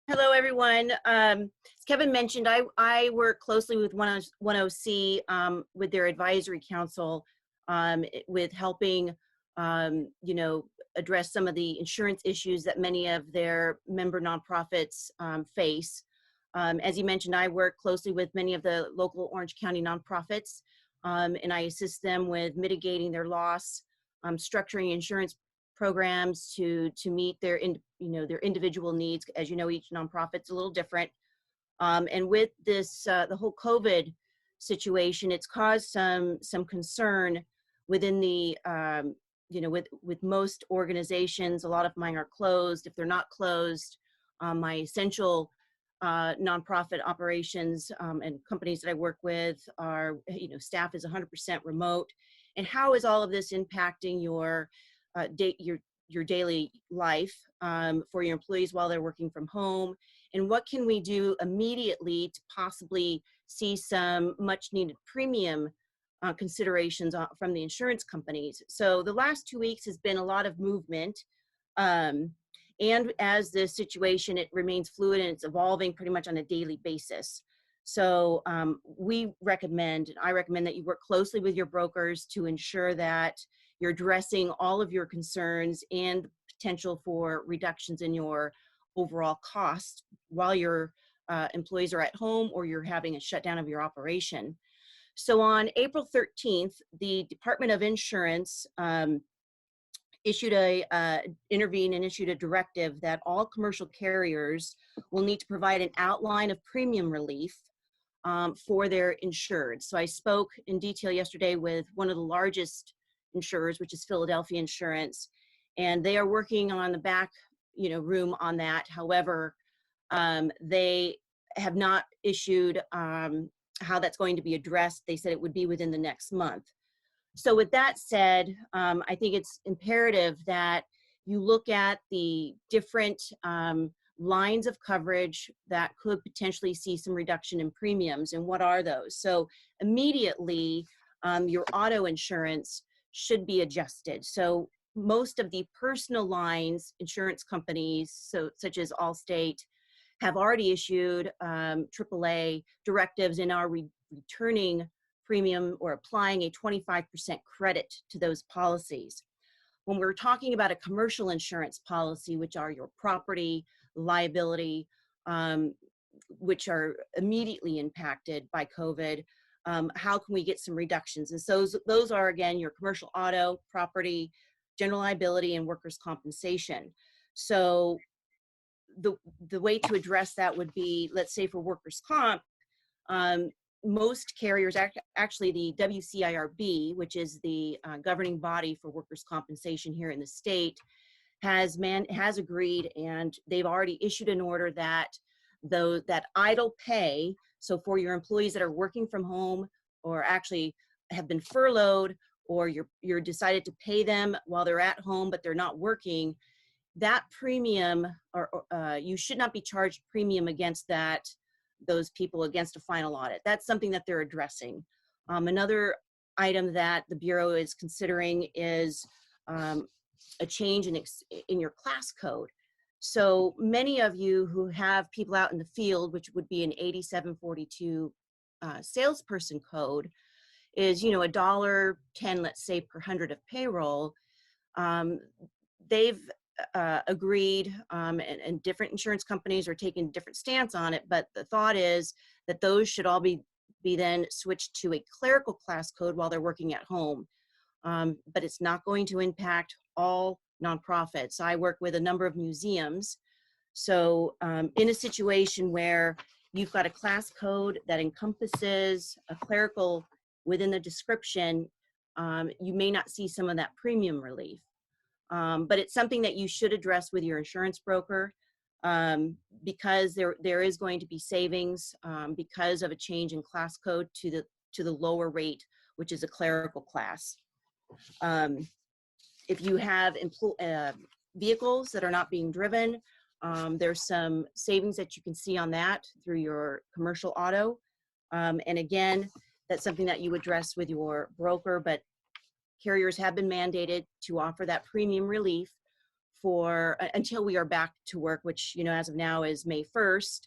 Hello, everyone. As Kevin mentioned, I work closely with OneOC with their advisory council with helping, address some of the insurance issues that many of their member nonprofits face. As you mentioned, I work closely with many of the local Orange County nonprofits, and I assist them with mitigating their loss, structuring insurance programs to meet their their individual needs. As you know, each nonprofit's a little different, and with this the whole COVID situation, it's caused some concern within the with most organizations. A lot of mine are closed. If they're not closed, my essential nonprofit operations and companies that I work with are, staff is 100% remote. And how is all of this impacting your your daily life for your employees while they're working from home? And what can we do immediately to possibly see some much needed premium considerations from the insurance companies? So the last 2 weeks has been a lot of movement. And as the situation, it remains fluid and it's evolving pretty much on a daily basis. So I recommend that you work closely with your brokers to ensure that you're addressing all of your concerns and potential for reductions in your overall cost while your employees are at home or you're having a shutdown of your operation. So on April 13th, the Department of Insurance issued intervened and issued a directive that all commercial carriers will need to provide an outline of premium relief for their insured. So I spoke in detail yesterday with one of the largest insurers, which is Philadelphia Insurance, and they are working on the back room on that. However, they have not issued how that's going to be addressed. They said it would be within the next month. So with that said, I think it's imperative that you look at the different lines of coverage that could potentially see some reduction in premiums, and what are those? So immediately, your auto insurance should be adjusted. So most of the personal lines insurance companies, such as Allstate, have already issued AAA directives and are returning premium or applying a 25% credit to those policies. When we're talking about a commercial insurance policy, which are your property, liability, which are immediately impacted by COVID, how can we get some reductions? And so those are, again, your commercial auto, property, general liability, and workers' compensation. So the way to address that would be, let's say for workers' comp, most carriers, actually the WCIRB, which is the governing body for workers' compensation here in the state, has agreed, and they've already issued an order that that idle pay, so for your employees that are working from home or actually have been furloughed, or you're decided to pay them while they're at home but they're not working, that premium, or you should not be charged premium against those people against a final audit. That's something that they're addressing. Another item that the Bureau is considering is a change in your class code. So many of you who have people out in the field, which would be an 8742 salesperson code, is $1.10, let's say, per 100 of payroll. They've agreed, and different insurance companies are taking a different stance on it, but the thought is that those should all be then switched to a clerical class code while they're working at home. But it's not going to impact all nonprofits. I work with a number of museums. So in a situation where you've got a class code that encompasses a clerical within the description, you may not see some of that premium relief. But it's something that you should address with your insurance broker, because there is going to be savings because of a change in class code to the lower rate, which is a clerical class. If you have vehicles that are not being driven, there's some savings that you can see on that through your commercial auto. And again, that's something that you address with your broker, but carriers have been mandated to offer that premium relief for until we are back to work, which, you know, as of now is May 1st.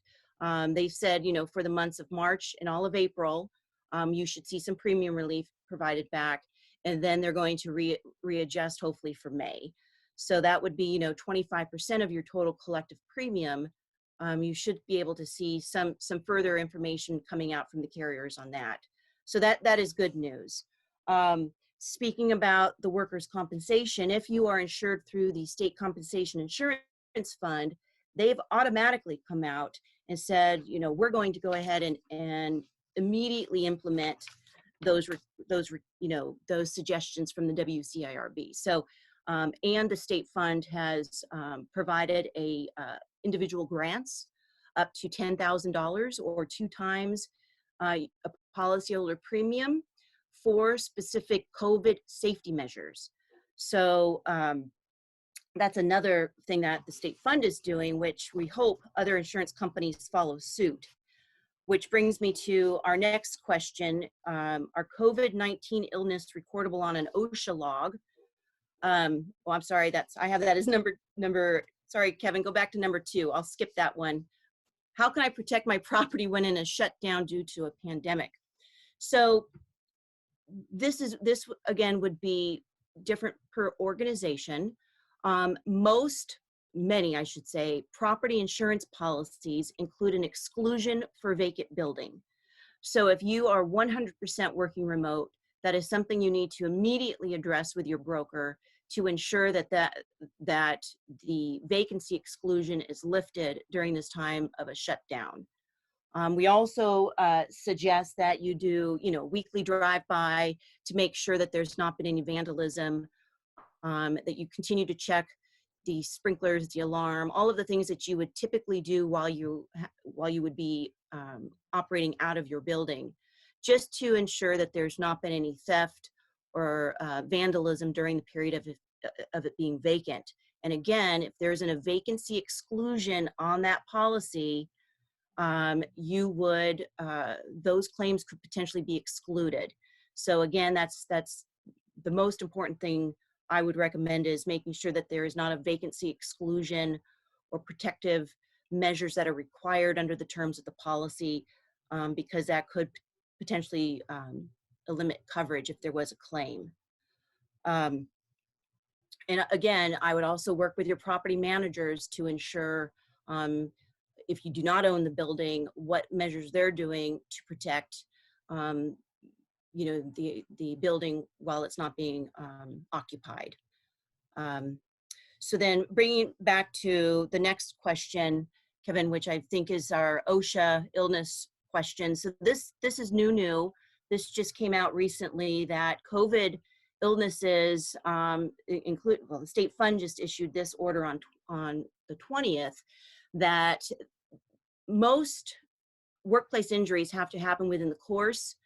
They've said, you know, for the months of March and all of April, you should see some premium relief provided back, and then they're going to readjust hopefully for May. So that would be, you know, 25% of your total collective premium. You should be able to see some further information coming out from the carriers on that. So that is good news. Speaking about the workers' compensation, if you are insured through the State Compensation Insurance Fund, they've automatically come out and said, you know, we're going to go ahead and immediately implement those suggestions from the WCIRB. So, and the state fund has provided individual grants up to $10,000 or 2 times a policyholder premium for specific COVID safety measures. So that's another thing that the state fund is doing, which we hope other insurance companies follow suit. Which brings me to our next question. Are COVID-19 illness recordable on an OSHA log? Well, I'm sorry, I have that as number, sorry, Kevin, go back to number 2. I'll skip that one. How can I protect my property when in a shutdown due to a pandemic? So this again would be different per organization. Many, I should say, property insurance policies include an exclusion for vacant building. So if you are 100% working remote, that is something you need to immediately address with your broker to ensure that the vacancy exclusion is lifted during this time of a shutdown. We also suggest that you do, you know, weekly drive-by to make sure that there's not been any vandalism, that you continue to check the sprinklers, the alarm, all of the things that you would typically do while you would be operating out of your building, just to ensure that there's not been any theft or vandalism during the period of it being vacant. And again, if there's a vacancy exclusion on that policy, those claims could potentially be excluded. So again, that's the most important thing I would recommend, is making sure that there is not a vacancy exclusion or protective measures that are required under the terms of the policy, because that could potentially limit coverage if there was a claim. And again, I would also work with your property managers to ensure, if you do not own the building, what measures they're doing to protect you know, the building while it's not being occupied. So then bringing back to the next question, Kevin, which I think is our OSHA illness question. So this is new. This just came out recently, that COVID illnesses include, well, the state fund just issued this order on the 20th, that most workplace injuries have to happen within the course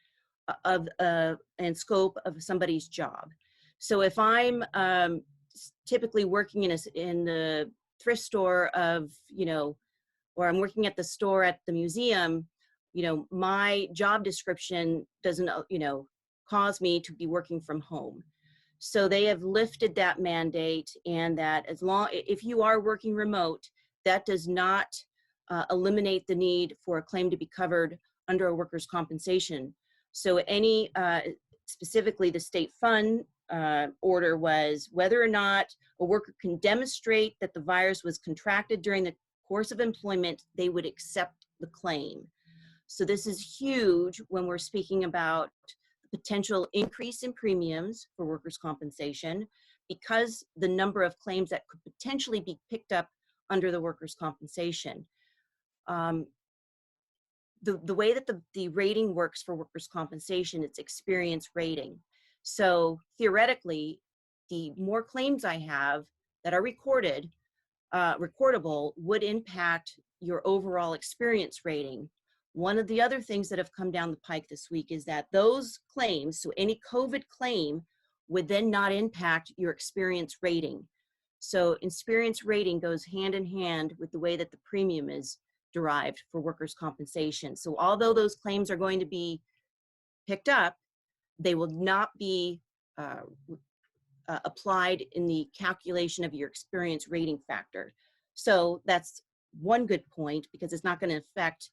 of and scope of somebody's job. So if I'm typically working in the thrift store of, you know, or I'm working at the store at the museum, you know, my job description doesn't, you know, cause me to be working from home. So they have lifted that mandate, and that if you are working remote, that does not eliminate the need for a claim to be covered under a workers' compensation. So specifically the state fund order was whether or not a worker can demonstrate that the virus was contracted during the course of employment, they would accept the claim. So this is huge when we're speaking about the potential increase in premiums for workers' compensation, because the number of claims that could potentially be picked up under the workers' compensation. The way that the rating works for workers' compensation, it's experience rating. So theoretically, the more claims I have that are recordable would impact your overall experience rating. One of the other things that have come down the pike this week is that those claims, so any COVID claim, would then not impact your experience rating. So experience rating goes hand in hand with the way that the premium is derived for workers' compensation. So although those claims are going to be picked up, they will not be applied in the calculation of your experience rating factor. So that's one good point, because it's not going to affect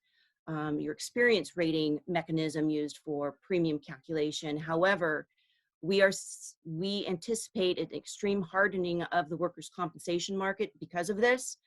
your experience rating mechanism used for premium calculation. However, we anticipate an extreme hardening of the workers' compensation market because of this.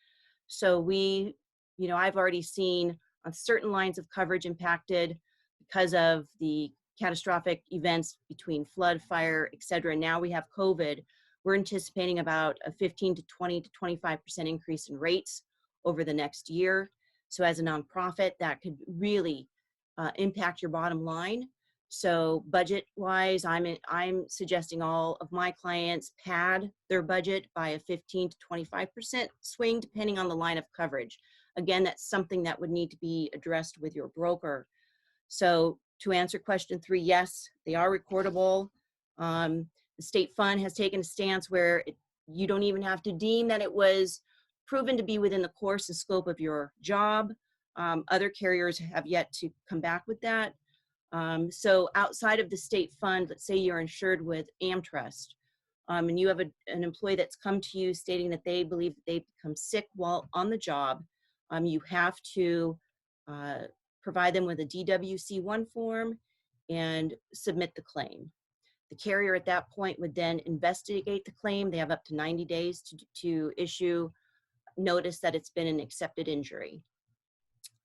So I've already seen on certain lines of coverage impacted because of the catastrophic events between flood, fire, et cetera. Now we have COVID. We're anticipating about a 15 to 20 to 25% increase in rates over the next year. So as a nonprofit, that could really impact your bottom line. So budget-wise, I'm suggesting all of my clients pad their budget by a 15 to 25% swing, depending on the line of coverage. Again, that's something that would need to be addressed with your broker. So to answer question 3, yes, they are recordable. The state fund has taken a stance where you don't even have to deem that it was proven to be within the course and scope of your job. Other carriers have yet to come back with that. So outside of the state fund, let's say you're insured with AmTrust, and you have an employee that's come to you stating that they believe that they become sick while on the job, you have to provide them with a DWC-1 form and submit the claim. The carrier at that point would then investigate the claim. They have up to 90 days to issue notice that it's been an accepted injury.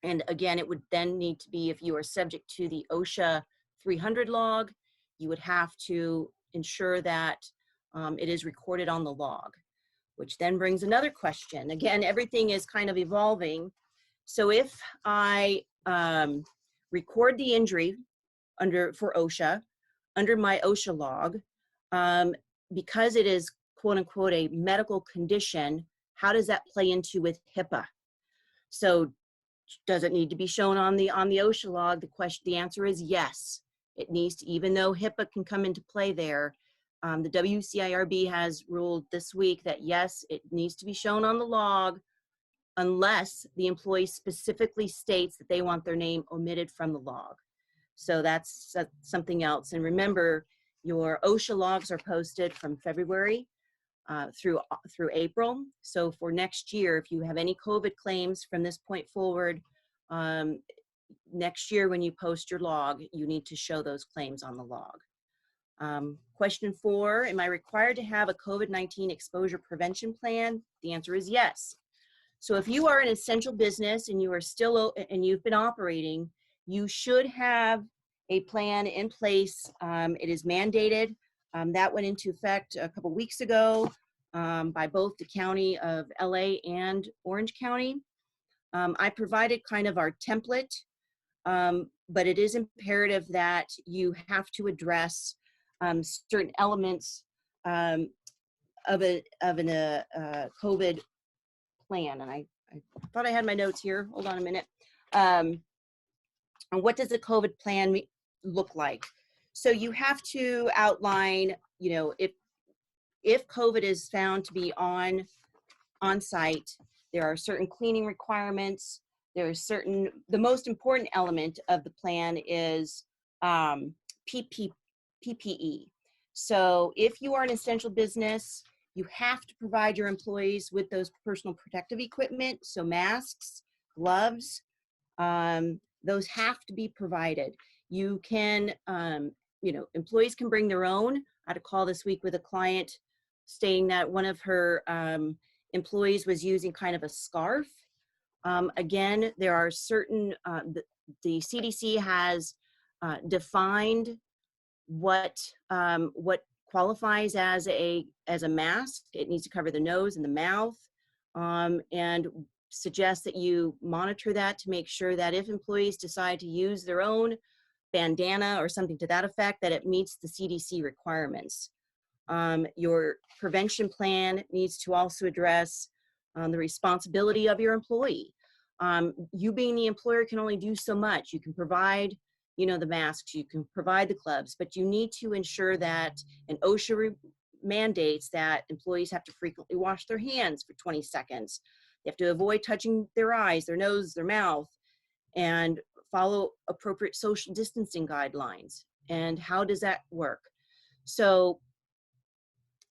And again, it would then need to be, if you are subject to the OSHA 300 log, you would have to ensure that it is recorded on the log, which then brings another question. Again, everything is kind of evolving. So if I record the injury for OSHA, under my OSHA log, because it is quote unquote a medical condition, how does that play into with HIPAA? So does it need to be shown on the OSHA log? The answer is yes. It needs to, even though HIPAA can come into play there. The WCIRB has ruled this week that yes, it needs to be shown on the log unless the employee specifically states that they want their name omitted from the log. So that's something else. And remember, your OSHA logs are posted from February through April. So for next year, if you have any COVID claims from this point forward, next year when you post your log, you need to show those claims on the log. Question 4, am I required to have a COVID-19 exposure prevention plan? The answer is yes. So if you are an essential business and you are still, and you've been operating, you should have a plan in place. It is mandated. That went into effect a couple weeks ago by both the county of LA and Orange County. I provided kind of our template, but it is imperative that you have to address certain elements of a COVID plan. And I thought I had my notes here. Hold on a minute. And what does a COVID plan look like? So you have to outline, if COVID is found to be on site, there are certain cleaning requirements. There are the most important element of the plan is PPE. So if you are an essential business, you have to provide your employees with those personal protective equipment. So masks, gloves, those have to be provided. You can, employees can bring their own. I had a call this week with a client stating that one of her employees was using kind of a scarf. Again, there are certain, the CDC has defined what qualifies as a mask. It needs to cover the nose and the mouth, and suggest that you monitor that to make sure that if employees decide to use their own bandana or something to that effect, that it meets the CDC requirements. Your prevention plan needs to also address the responsibility of your employee. You being the employer can only do so much. You can provide, the masks, you can provide the gloves, but you need to ensure that, and OSHA mandates that employees have to frequently wash their hands for 20 seconds. They have to avoid touching their eyes, their nose, their mouth, and follow appropriate social distancing guidelines. And how does that work? So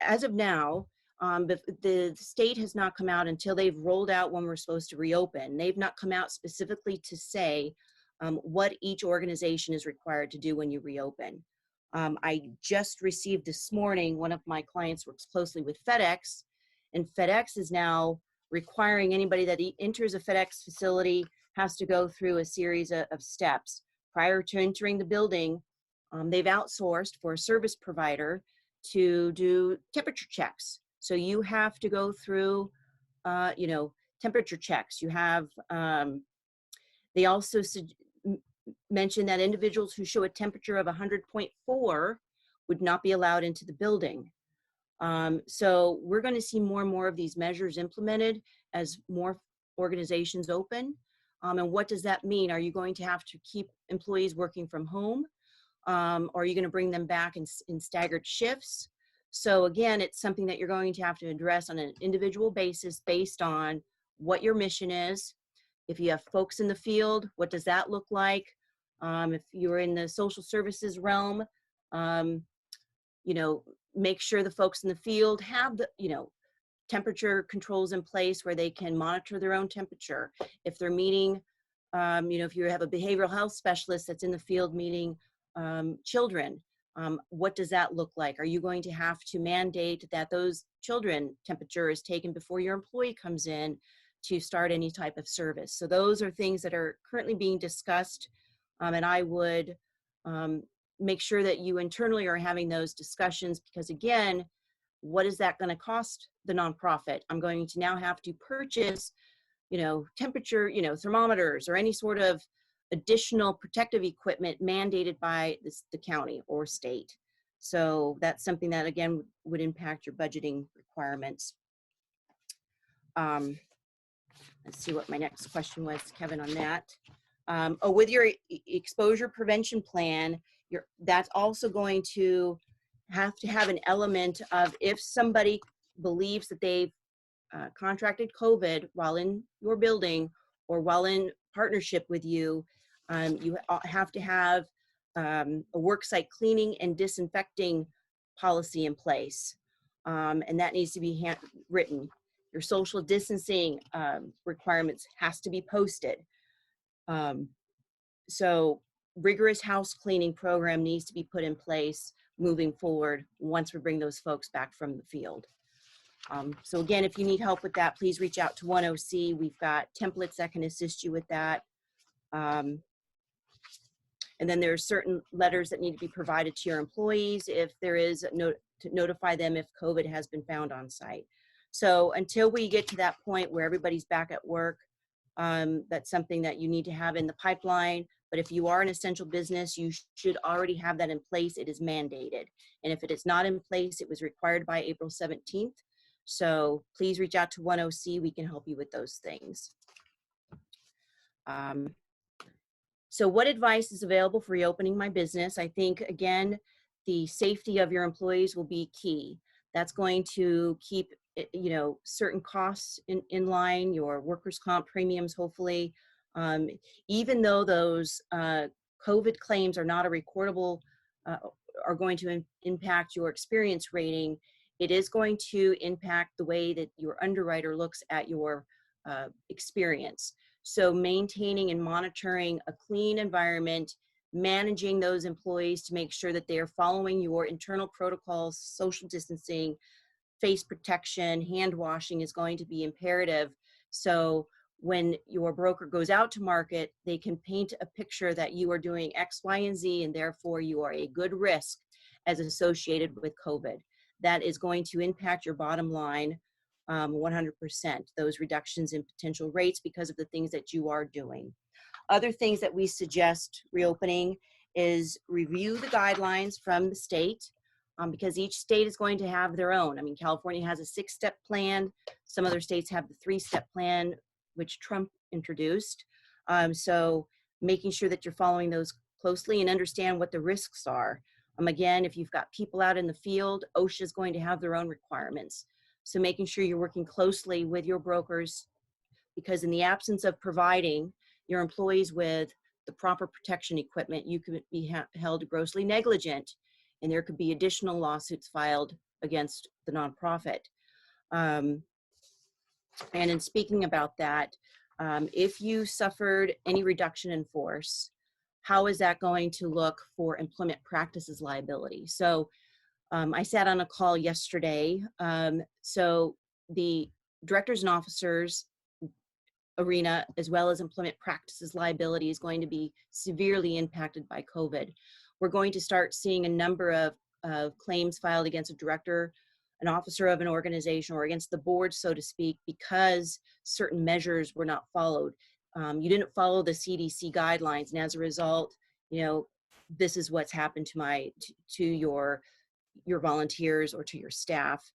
as of now, the state has not come out until they've rolled out when we're supposed to reopen. They've not come out specifically to say what each organization is required to do when you reopen. I just received this morning, one of my clients works closely with FedEx, and FedEx is now requiring anybody that enters a FedEx facility has to go through a series of steps. Prior to entering the building, they've outsourced for a service provider to do temperature checks. So you have to go through, temperature checks. You have, they also mentioned that individuals who show a temperature of 100.4 would not be allowed into the building. So we're going to see more and more of these measures implemented as more organizations open. And what does that mean? Are you going to have to keep employees working from home? Or are you going to bring them back in staggered shifts? So again, it's something that you're going to have to address on an individual basis based on what your mission is. If you have folks in the field, what does that look like? If you're in the social services realm, make sure the folks in the field have the, temperature controls in place where they can monitor their own temperature. If they're meeting, if you have a behavioral health specialist that's in the field meeting children, what does that look like? Are you going to have to mandate that those children temperature is taken before your employee comes in to start any type of service? So those are things that are currently being discussed, and I would make sure that you internally are having those discussions, because again, what is that going to cost the nonprofit? I'm going to now have to purchase, temperature, thermometers or any sort of additional protective equipment mandated by the county or state. So that's something that again would impact your budgeting requirements. Let's see what my next question was, Kevin, on that. With your exposure prevention plan, that's also going to have an element of, if somebody believes that they've contracted COVID while in your building or while in partnership with you, you have to have a worksite cleaning and disinfecting policy in place, and that needs to be handwritten. Your social distancing requirements has to be posted. So rigorous house cleaning program needs to be put in place moving forward once we bring those folks back from the field. So again, if you need help with that, please reach out to OneOC. We've got templates that can assist you with that. And then there are certain letters that need to be provided to your employees if there is to notify them if COVID has been found on site. So until we get to that point where everybody's back at work, that's something that you need to have in the pipeline. But if you are an essential business, you should already have that in place. It is mandated. And if it is not in place, it was required by April 17th. So please reach out to OneOC. We can help you with those things. So what advice is available for reopening my business? I think, again, the safety of your employees will be key. That's going to keep, certain costs in line, your workers' comp premiums, hopefully. Even though those COVID claims are not a recordable, are going to impact your experience rating, it is going to impact the way that your underwriter looks at your experience. So maintaining and monitoring a clean environment, managing those employees to make sure that they are following your internal protocols, social distancing, face protection, hand washing is going to be imperative. So when your broker goes out to market, they can paint a picture that you are doing X, Y, and Z, and therefore you are a good risk as associated with COVID. That is going to impact your bottom line 100%, those reductions in potential rates because of the things that you are doing. Other things that we suggest reopening is review the guidelines from the state, because each state is going to have their own. I mean, California has a 6-step plan. Some other states have the 3-step plan, which Trump introduced. So making sure that you're following those closely and understand what the risks are. Again, if you've got people out in the field, OSHA is going to have their own requirements. So making sure you're working closely with your brokers, because in the absence of providing your employees with the proper protection equipment, you could be held grossly negligent, and there could be additional lawsuits filed against the nonprofit. And in speaking about that, if you suffered any reduction in force, how is that going to look for employment practices liability? So I sat on a call yesterday. So the directors and officers arena, as well as employment practices liability, is going to be severely impacted by COVID. We're going to start seeing a number of claims filed against a director, an officer of an organization, or against the board, so to speak, because certain measures were not followed. You didn't follow the CDC guidelines, and as a result, this is what's happened to your volunteers or to your staff.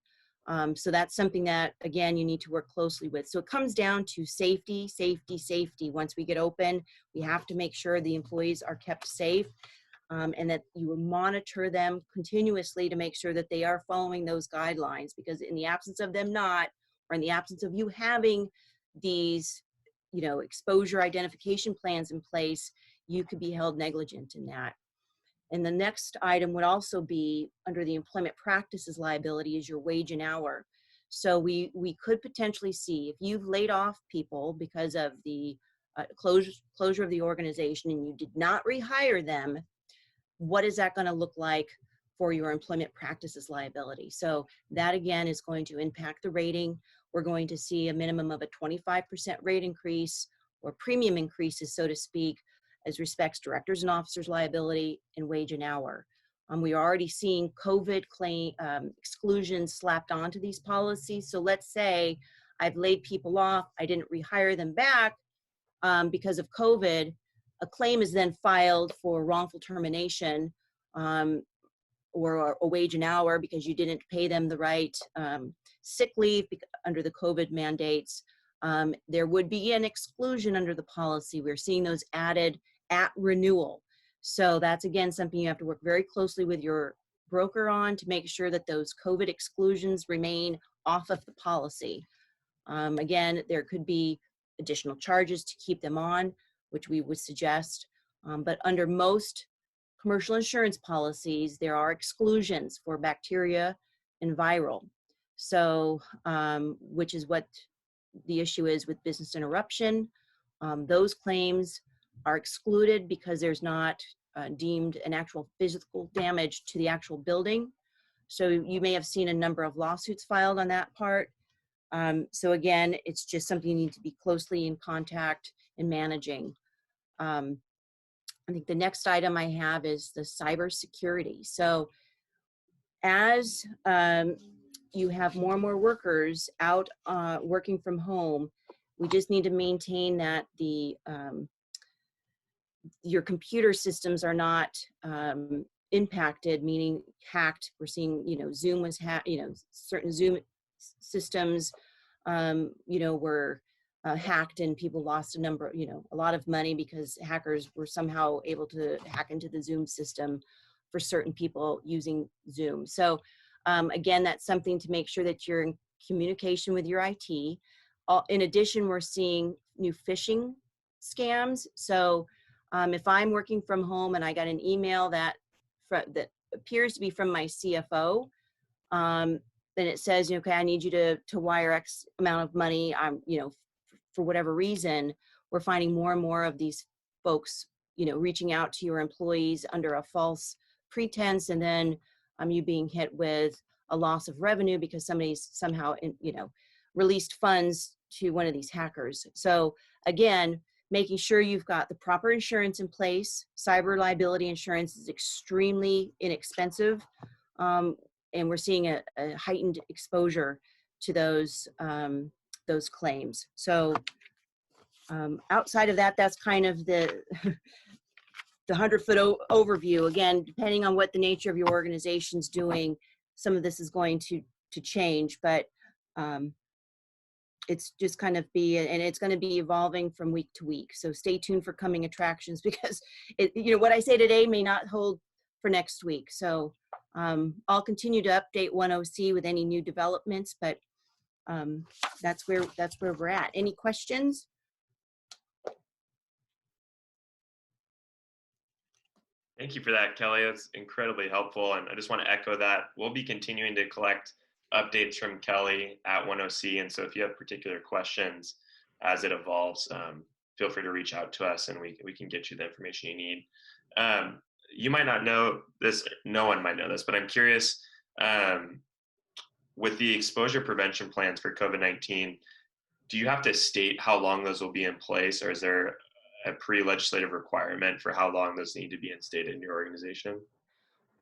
So that's something that, again, you need to work closely with. So it comes down to safety, safety, safety. Once we get open, we have to make sure the employees are kept safe, and that you monitor them continuously to make sure that they are following those guidelines, because in the absence of them not, or in the absence of you having these, exposure identification plans in place, you could be held negligent in that. And the next item would also be under the employment practices liability is your wage and hour. So we could potentially see, if you've laid off people because of the closure of the organization and you did not rehire them, what is that going to look like for your employment practices liability? So that, again, is going to impact the rating. We're going to see a minimum of a 25% rate increase, or premium increases, so to speak, as respects directors and officers liability and wage and hour. We are already seeing COVID claim exclusions slapped onto these policies. So let's say I've laid people off, I didn't rehire them back because of COVID. A claim is then filed for wrongful termination or a wage and hour because you didn't pay them the right sick leave under the COVID mandates. There would be an exclusion under the policy. We're seeing those added at renewal. So that's, again, something you have to work very closely with your broker on to make sure that those COVID exclusions remain off of the policy. Again, there could be additional charges to keep them on, which we would suggest. But under most commercial insurance policies, there are exclusions for bacteria and viral. So, which is what the issue is with business interruption. Those claims are excluded because there's not deemed an actual physical damage to the actual building. So you may have seen a number of lawsuits filed on that part. So again, it's just something you need to be closely in contact in managing. I think the next item I have is the cybersecurity. So as you have more and more workers out working from home, we just need to maintain that your computer systems are not impacted, meaning hacked. We're seeing, Zoom was hacked, certain Zoom systems, were hacked, and people lost a lot of money because hackers were somehow able to hack into the Zoom system for certain people using Zoom. So again, that's something to make sure that you're in communication with your IT. In addition, we're seeing new phishing scams. So if I'm working from home and I got an email that appears to be from my CFO, then it says, okay, I need you to wire X amount of money. For whatever reason, we're finding more and more of these folks, reaching out to your employees under a false pretense, and then you being hit with a loss of revenue because somebody's somehow, released funds to one of these hackers. So again, making sure you've got the proper insurance in place. Cyber liability insurance is extremely inexpensive, and we're seeing a heightened exposure to those claims. So outside of that, that's kind of the 100-foot overview. Again, depending on what the nature of your organization's doing, some of this is going to change, but it's just kind of and it's going to be evolving from week to week. So stay tuned for coming attractions, because what I say today may not hold for next week. So I'll continue to update OneOC with any new developments, but that's where we're at. Any questions? Thank you for that, Kelly. That's incredibly helpful. And I just want to echo that. We'll be continuing to collect updates from Kelly at OneOC. And so if you have particular questions as it evolves, feel free to reach out to us and we can get you the information you need. You might not know this, no one might know this, but I'm curious, with the exposure prevention plans for COVID-19, do you have to state how long those will be in place, or is there a pre-legislative requirement for how long those need to be instated in your organization?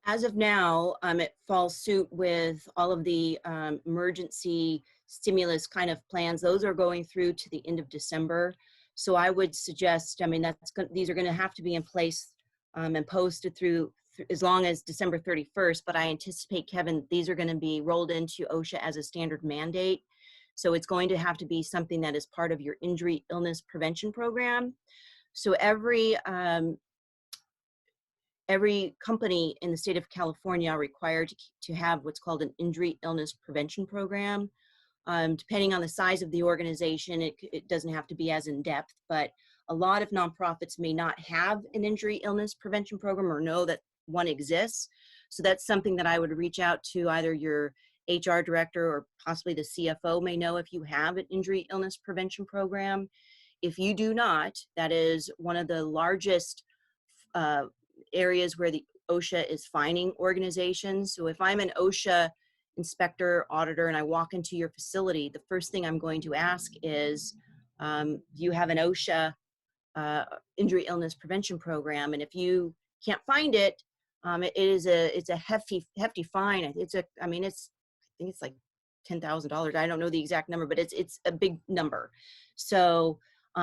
As of now, it falls suit with all of the emergency stimulus kind of plans. Those are going through to the end of December. So I would suggest, I mean, these are going to have to be in place and posted through as long as December 31st. But I anticipate, Kevin, these are going to be rolled into OSHA as a standard mandate. So it's going to have to be something that is part of your injury illness prevention program. So every company in the state of California are required to have what's called an injury illness prevention program. Depending on the size of the organization, it doesn't have to be as in depth, but a lot of nonprofits may not have an injury illness prevention program or know that one exists. So that's something that I would reach out to either your HR director or possibly the CFO may know if you have an injury illness prevention program. If you do not, that is one of the largest areas where the OSHA is fining organizations. So if I'm an OSHA inspector, auditor, and I walk into your facility, the first thing I'm going to ask is, do you have an OSHA injury illness prevention program? And if you can't find it, it's a hefty fine. I think it's like $10,000. I don't know the exact number, but it's a big number. So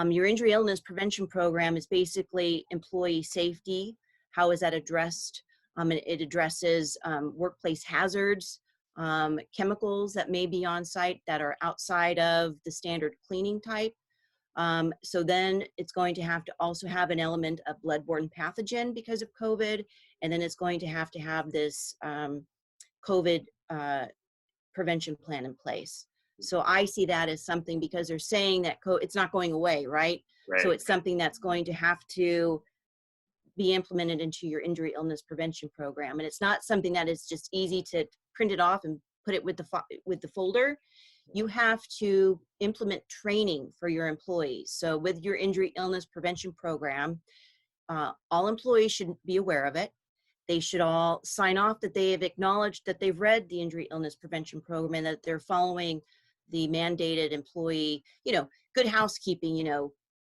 your injury illness prevention program is basically employee safety. How is that addressed? It addresses workplace hazards, chemicals that may be on site that are outside of the standard cleaning type. So then it's going to have to also have an element of bloodborne pathogen because of COVID. And then it's going to have this COVID prevention plan in place. So I see that as something, because they're saying that it's not going away, right? So Right. it's something that's going to have to be implemented into your injury illness prevention program. And it's not something that is just easy to print it off and put it with the folder. You have to implement training for your employees. So with your injury illness prevention program, all employees should be aware of it. They should all sign off that they have acknowledged that they've read the injury illness prevention program and that they're following the mandated employee, good housekeeping,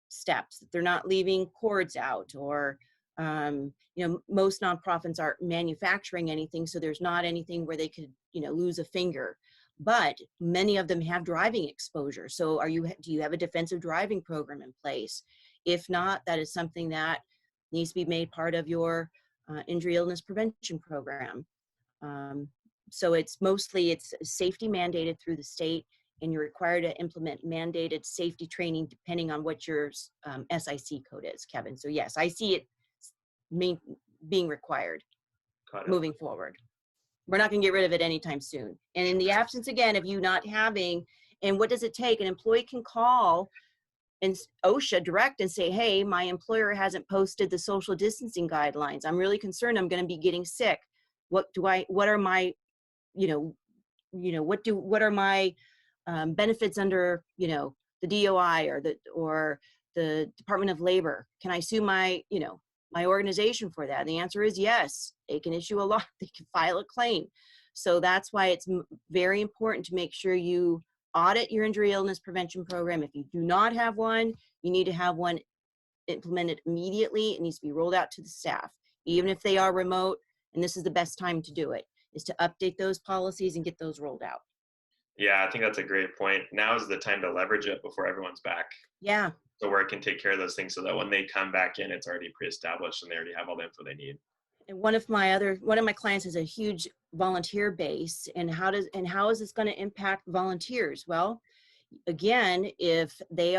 steps, that they're not leaving cords out, or most nonprofits aren't manufacturing anything, so there's not anything where they could lose a finger. But many of them have driving exposure. So do you have a defensive driving program in place? If not, that is something that needs to be made part of your injury illness prevention program. So it's safety mandated through the state, and you're required to implement mandated safety training depending on what your SIC code is, Kevin. So yes, I see it being required moving forward. We're not going to get rid of it anytime soon. And in the absence, again, of you not having, and what does it take? An employee can call and OSHA direct and say, hey, my employer hasn't posted the social distancing guidelines. I'm really concerned I'm going to be getting sick. What are my, what are my benefits under, the DOI or the Department of Labor? Can I sue my organization for that? And the answer is yes. They can issue a law, they can file a claim. So that's why it's very important to make sure you audit your injury illness prevention program. If you do not have one, you need to have one implemented immediately. It needs to be rolled out to the staff, even if they are remote. And this is the best time to do it, is to update those policies and get those rolled out. Yeah, I think that's a great point. Now is the time to leverage it before everyone's back. Yeah. So where it can take care of those things so that when they come back in, it's already pre-established and they already have all the info they need. And one of my clients has a huge volunteer base, and how is this going to impact volunteers? Well, again, if they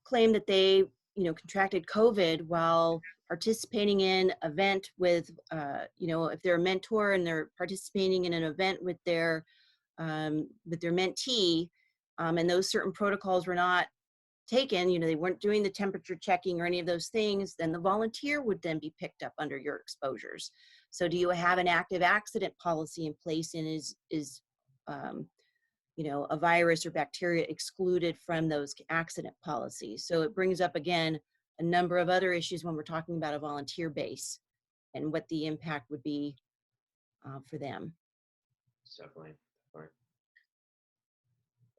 claim that they contracted COVID while participating in event with if they're a mentor and they're participating in an event with their mentee, and those certain protocols were not taken, you know, they weren't doing the temperature checking or any of those things, then the volunteer would then be picked up under your exposures. So do you have an active accident policy in place, and is you know, a virus or bacteria excluded from those accident policies? So it brings up, again, a number of other issues when we're talking about a volunteer base and what the impact would be for them. Definitely.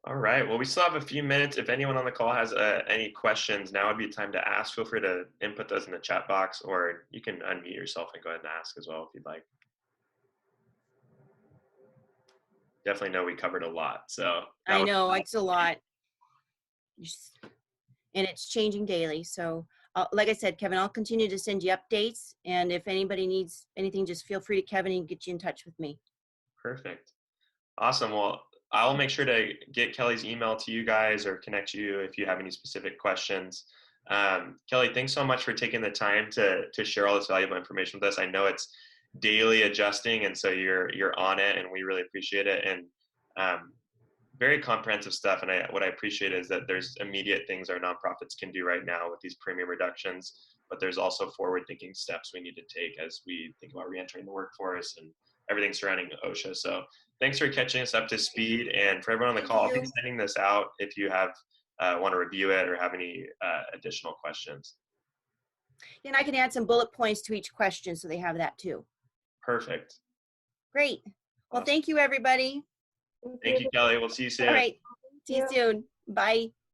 All right. Well, we still have a few minutes. If anyone on the call has any questions, now would be time to ask. Feel free to input those in the chat box, or you can unmute yourself and go ahead and ask as well if you'd like. Definitely know we covered a lot. So I know it's a lot, and it's changing daily. So like I said, Kevin, I'll continue to send you updates. And if anybody needs anything, just feel free to Kevin and get you in touch with me. Perfect. Awesome. Well, I'll make sure to get Kelley's email to you guys or connect you if you have any specific questions. Kelley, thanks so much for taking the time to share all this valuable information with us. I know it's daily adjusting, and so you're on it, and we really appreciate it. And very comprehensive stuff. And what I appreciate is that there's immediate things our nonprofits can do right now with these premium reductions, but there's also forward-thinking steps we need to take as we think about reentering the workforce and everything surrounding OSHA. So thanks for catching us up to speed. And for everyone on the call, I'll be sending this out if you have want to review it or have any additional questions. And I can add some bullet points to each question so they have that too. Perfect. Great. Well, Awesome. thank you, everybody. Thank you, Kelley. We'll see you soon. All right. See you soon. Bye.